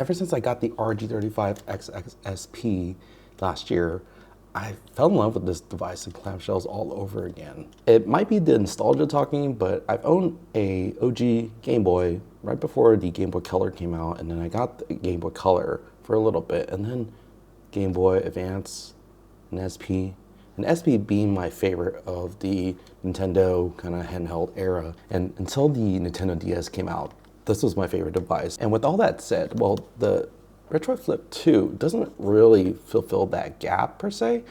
ever since I got the RG35XXSP last year, I fell in love with this device and clamshells all over again. It might be the nostalgia talking, but I've owned a OG Game Boy right before the Game Boy Color came out, and then I got the Game Boy Color for a little bit, and then Game Boy Advance and SP. And SP being my favorite of the Nintendo kind of handheld era. And until the Nintendo DS came out, this was my favorite device. And with all that said, well, the Retroid Flip 2 doesn't really fulfill that gap per se.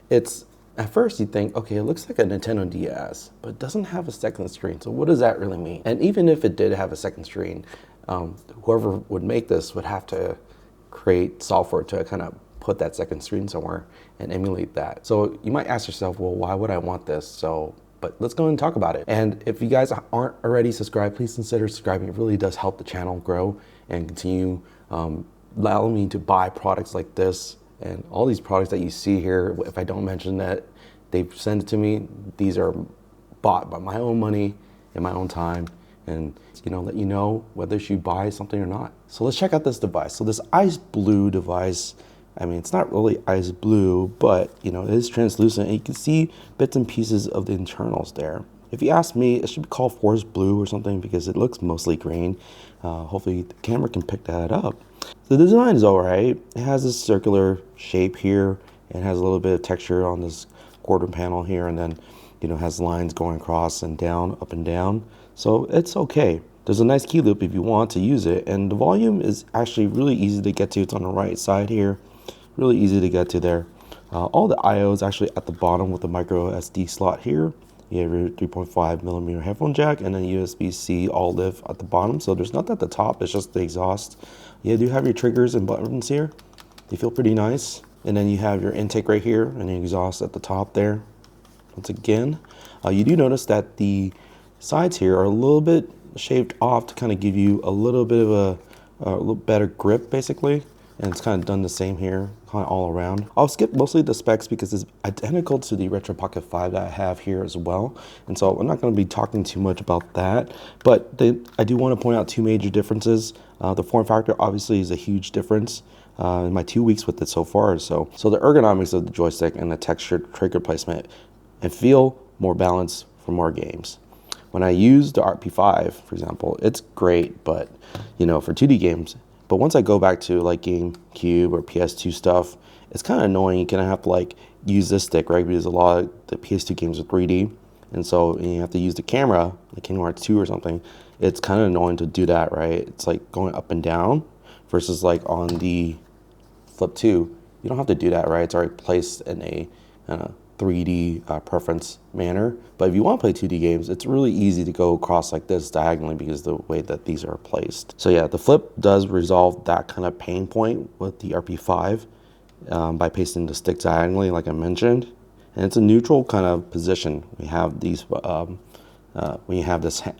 It's, at first you think, okay, it looks like a Nintendo DS, but it doesn't have a second screen. So what does that really mean? And even if it did have a second screen, whoever would make this would have to create software to kind of put that second screen somewhere and emulate that. So you might ask yourself, well, why would I want this? But let's go and talk about it. And if you guys aren't already subscribed, please consider subscribing. It really does help the channel grow and continue allowing me to buy products like this and all these products that you see here. If I don't mention that they've sent it to me, these are bought by my own money and my own time, and let you know whether you should buy something or not. So let's check out this device. So this ice blue device, I mean, it's not really ice blue, but it is translucent, and you can see bits and pieces of the internals there. If you ask me, it should be called forest blue or something because it looks mostly green. Hopefully the camera can pick that up. The design is all right. It has this circular shape here and has a little bit of texture on this quarter panel here, and then has lines going across and down, up and down. So it's okay. There's a nice key loop if you want to use it, and the volume is actually really easy to get to. It's on the right side here. Really easy to get to there. All the I/O is actually at the bottom with the micro SD slot here. You have your 3.5mm headphone jack and then USB-C all-live at the bottom. So there's nothing at the top, it's just the exhaust. You do have your triggers and buttons here. They feel pretty nice. And then you have your intake right here and the exhaust at the top there. Once again, you do notice that the sides here are a little bit shaved off to kind of give you a little bit of a little better grip basically. And it's kind of done the same here, kind of all around. I'll skip mostly the specs because it's identical to the Retroid Pocket 5 that I have here as well. And so I'm not going to be talking too much about that. But I do want to point out two major differences. The form factor obviously is a huge difference in my 2 weeks with it so far. So the ergonomics of the joystick and the textured trigger placement and feel more balanced for more games. When I use the RP5, for example, it's great, but for 2D games. But once I go back to like GameCube or PS2 stuff, it's kind of annoying. You kind of have to use this stick, right? Because a lot of the PS2 games are 3D. And so you have to use the camera, like Kingdom Hearts 2 or something. It's kind of annoying to do that, right? It's like going up and down versus like on the Flip 2. You don't have to do that, right? It's already placed in a 3D preference manner. But if you want to play 2D games, it's really easy to go across like this diagonally because of the way that these are placed. So yeah, the Flip does resolve that kind of pain point with the RP5 by pasting the stick diagonally like I mentioned. And it's a neutral kind of position. We have these, when you have this, so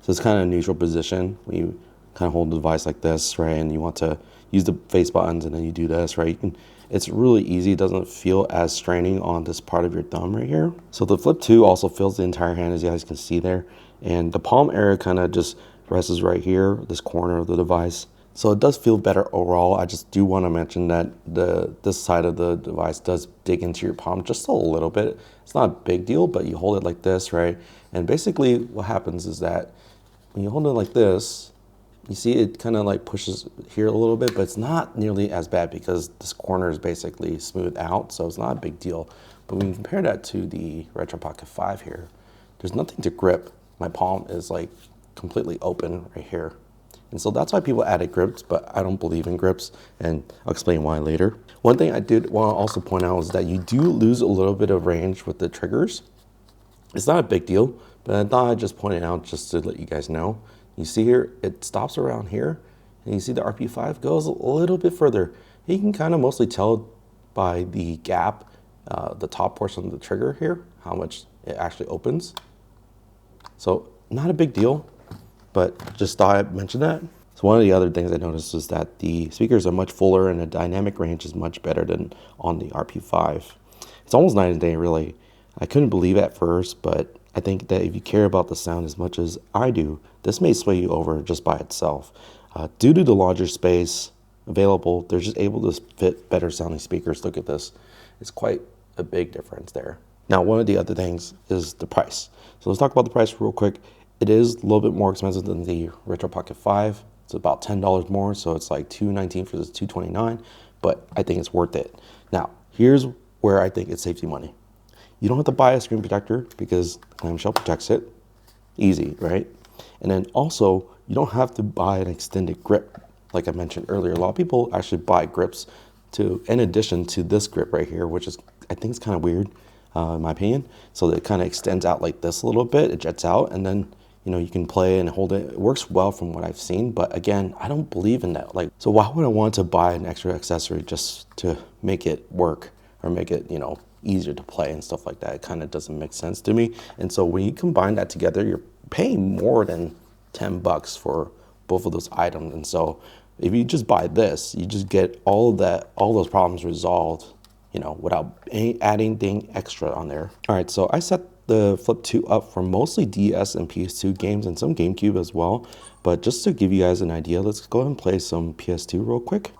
it's kind of a neutral position. When you kind of hold the device like this, right? And you want to use the face buttons and then you do this, right? It's really easy. It doesn't feel as straining on this part of your thumb right here. So the Flip 2 also fills the entire hand, as you guys can see there. And the palm area kind of just rests right here, this corner of the device. So it does feel better overall. I just do want to mention that this side of the device does dig into your palm just a little bit. It's not a big deal, but you hold it like this, right? And basically what happens is that when you hold it like this, you see it kind of pushes here a little bit, but it's not nearly as bad because this corner is basically smoothed out, so it's not a big deal. But when you compare that to the Retroid Pocket 5 here, there's nothing to grip. My palm is completely open right here. And so that's why people added grips, but I don't believe in grips, and I'll explain why later. One thing I did want to also point out is that you do lose a little bit of range with the triggers. It's not a big deal, but I thought I'd just point it out just to let you guys know. You see here, it stops around here, and you see the RP5 goes a little bit further. You can kind of mostly tell by the gap, the top portion of the trigger here, how much it actually opens. So not a big deal, but just thought I'd mention that. So one of the other things I noticed is that the speakers are much fuller and the dynamic range is much better than on the RP5. It's almost night and day, really. I couldn't believe it at first, but I think that if you care about the sound as much as I do, this may sway you over just by itself. Due to the larger space, available, they're just able to fit better sounding speakers. Look at this. It's quite a big difference there. Now, one of the other things is the price. So let's talk about the price real quick. It is a little bit more expensive than the Retroid Pocket 5. It's about $10 more, so it's like $219 for this $229, but I think it's worth it. Now, here's where I think it saves you money. You don't have to buy a screen protector because the clamshell protects it. Easy, right? And then also, you don't have to buy an extended grip. Like I mentioned earlier, a lot of people actually buy grips in addition to this grip right here, which is, I think it's kind of weird, in my opinion. So that it kind of extends out like this a little bit, it jets out, and then, you know, you can play and hold it. It works well from what I've seen, but again, I don't believe in that. Like, so why would I want to buy an extra accessory just to make it work or make it, you know, easier to play and stuff like that? It kind of doesn't make sense to me. And so when you combine that together, you're paying more than $10 for both of those items. And so if you just buy this, you just get all those problems resolved, you know, without adding anything extra on there. All right, so I set the Flip 2 up for mostly DS and PS2 games and some GameCube as well. But just to give you guys an idea, let's go ahead and play some PS2 real quick.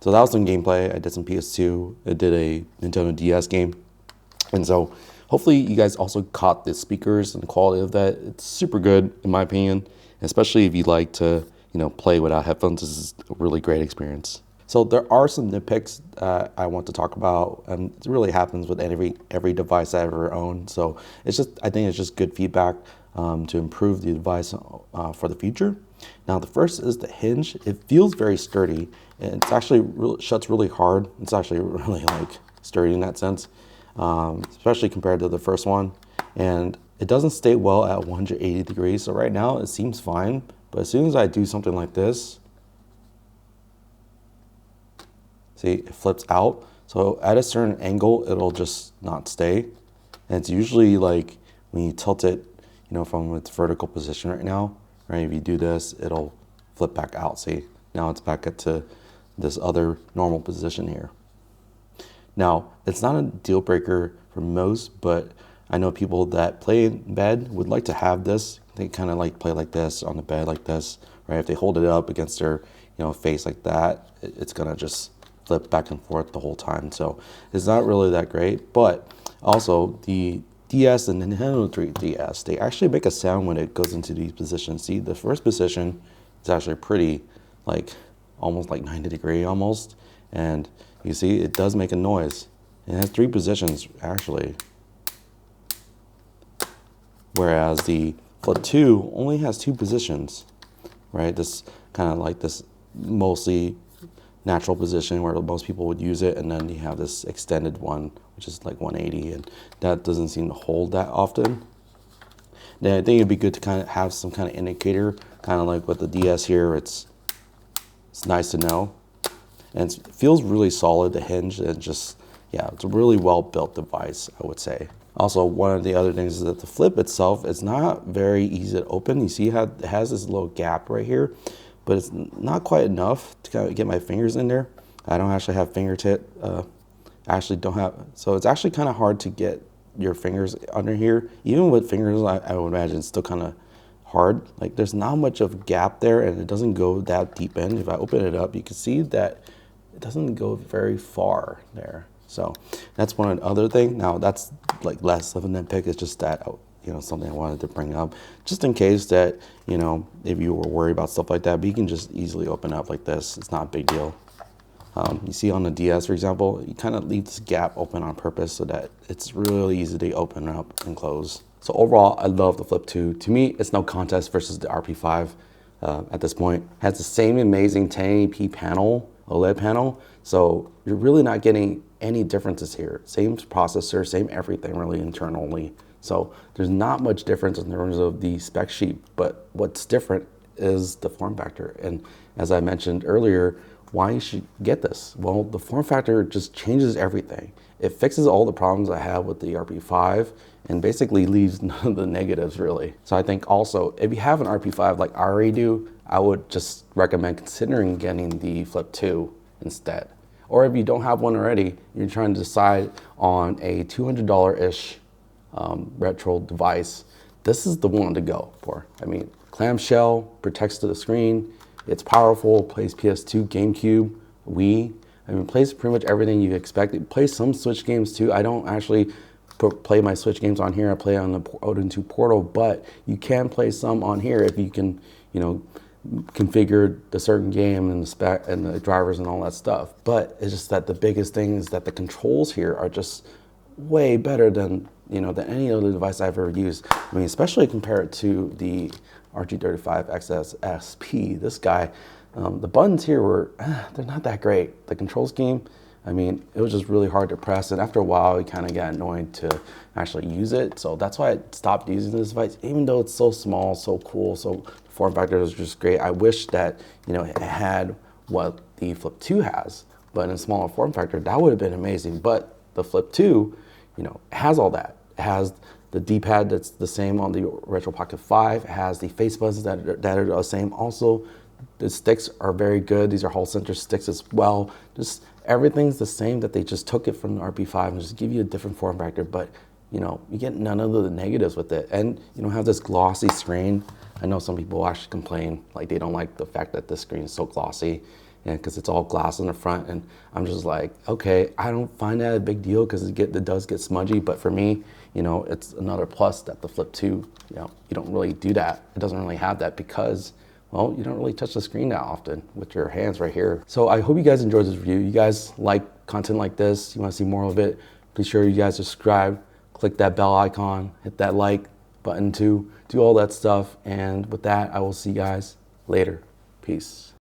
So that was some gameplay. I did some PS2. I did a Nintendo DS game. And so hopefully you guys also caught the speakers and the quality of that. It's super good in my opinion, especially if you like to, you know, play without headphones. This is a really great experience. So there are some nitpicks I want to talk about, and it really happens with every device I ever owned. So it's just, I think it's just good feedback to improve the device for the future. Now the first is the hinge. It feels very sturdy, and it's actually shuts really hard. It's actually really like sturdy in that sense, especially compared to the first one. And it doesn't stay well at 180 degrees. So right now it seems fine, but as soon as I do something like this, See, it flips out. So at a certain angle, it'll just not stay. And it's usually like when you tilt it, from its vertical position right now, right? If you do this, it'll flip back out. See, now it's back to this other normal position here. Now, it's not a deal breaker for most, but I know people that play in bed would like to have this. They kind of like play like this on the bed like this, right? If they hold it up against their, face like that, it's gonna just flip back and forth the whole time. So it's not really that great, but also the DS and Nintendo 3DS, they actually make a sound when it goes into these positions. See, the first position is actually pretty, like, almost like 90-degree almost. And you see, it does make a noise. It has 3 positions, actually. Whereas the Flip 2 only has 2 positions, right? This kind of like this mostly natural position where most people would use it, and then you have this extended one, which is like 180, and that doesn't seem to hold that often. Then I think it'd be good to kind of have some kind of indicator, kind of like with the DS here. It's nice to know, and it feels really solid, the hinge, and just, yeah, it's a really well built device, I would say. Also, one of the other things is that the Flip itself is not very easy to open. You see how it has this little gap right here, but it's not quite enough to kind of get my fingers in there. I don't actually have fingertip. Actually don't have, so it's actually kind of hard to get your fingers under here. Even with fingers, I would imagine it's still kind of hard. Like, there's not much of gap there, and it doesn't go that deep in. If I open it up, you can see that it doesn't go very far there. So that's one other thing. Now, that's like less of a nitpick. It's just that, something I wanted to bring up, just in case that, if you were worried about stuff like that, but you can just easily open up like this. It's not a big deal. You see on the DS, for example, you kind of leave this gap open on purpose so that it's really easy to open up and close. So overall, I love the Flip 2. To me, it's no contest versus the RP5 at this point. It has the same amazing 1080p panel, OLED panel, so you're really not getting any differences here. Same processor, same everything really internally. So there's not much difference in terms of the spec sheet, but what's different is the form factor. And as I mentioned earlier, why you should get this? Well, the form factor just changes everything. It fixes all the problems I have with the RP5 and basically leaves none of the negatives really. So I think also, if you have an RP5 like I already do, I would just recommend considering getting the Flip 2 instead. Or if you don't have one already, you're trying to decide on a $200-ish retro device, this is the one to go for. I mean, clamshell, protects to the screen, it's powerful, plays PS2, GameCube, Wii. I mean, plays pretty much everything you expect. It plays some Switch games too. I don't actually play my Switch games on here. I play on the Odin 2 Portal, but you can play some on here if you can, configure the certain game and the spec and the drivers and all that stuff. But it's just that the biggest thing is that the controls here are just way better than than any other device I've ever used. I mean, especially compared to the RG35 XS SP. This guy, the buttons here were, they're not that great. The control scheme, I mean, it was just really hard to press, and after a while, it kind of got annoying to actually use it. So that's why I stopped using this device, even though it's so small, so cool, so form factor is just great. I wish that, it had what the Flip 2 has, but in a smaller form factor, that would have been amazing. But the Flip 2, has all that. It has the D-pad that's the same on the Retroid Pocket 5. It has the face buttons that are the same. Also, the sticks are very good. These are Hall Center sticks as well. Just everything's the same, that they just took it from the RP5 and just give you a different form factor, but you get none of the negatives with it. And you don't have this glossy screen. I know some people actually complain, like they don't like the fact that this screen is so glossy, and because it's all glass in the front. And I'm just like, okay, I don't find that a big deal because it does get smudgy, but for me, it's another plus that the Flip 2, you don't really do that. It doesn't really have that because, well, you don't really touch the screen that often with your hands right here. So I hope you guys enjoyed this review. You guys like content like this, you want to see more of it, please sure you guys subscribe, click that bell icon, hit that like button too, do all that stuff. And with that, I will see you guys later. Peace.